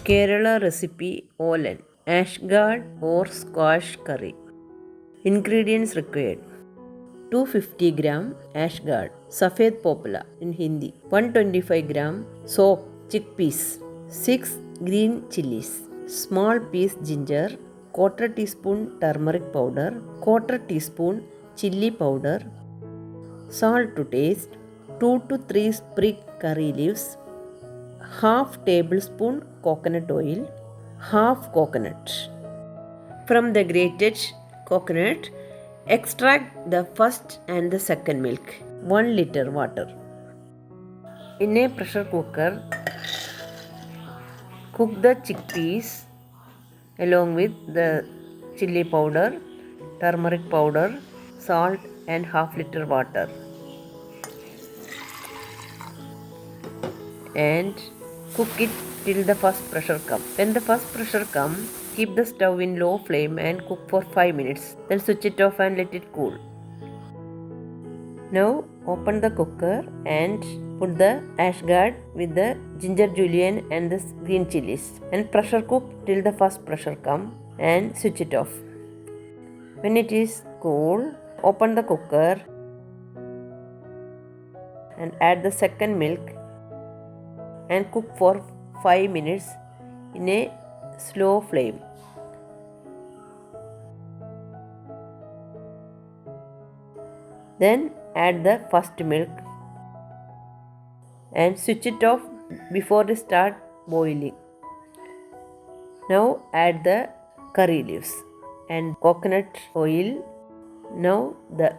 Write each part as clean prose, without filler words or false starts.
Kerala recipe Olan, ashgard or squash curry. Ingredients required: 250 gram ashgard, saffed popla in Hindi, 125 gram soaked chickpeas, 6 green chilies, small piece ginger, quarter teaspoon turmeric powder, quarter teaspoon chili powder, salt to taste, 2 to 3 sprig curry leaves, half tablespoon coconut oil, half coconut. From the grated coconut, extract the first and the second milk. 1 liter water. In a pressure cooker, cook the chickpeas along with the chili powder, turmeric powder, salt and half liter water. And cook it till the first pressure comes. When the first pressure comes, keep the stove in low flame and cook for 5 minutes. Then switch it off and let it cool. Now open the cooker and put the ashgard with the ginger julienne and the green chilies and pressure cook till the first pressure comes and switch it off. When it is cool, open the cooker and add the second milk and cook for 5 minutes in a slow flame. Then add the first milk and switch it off before it start boiling. Now add the curry leaves and coconut oil. Now the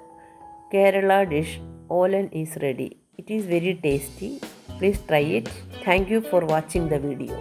Kerala dish Olan is ready. It is very tasty. Please try it. Thank you for watching the video.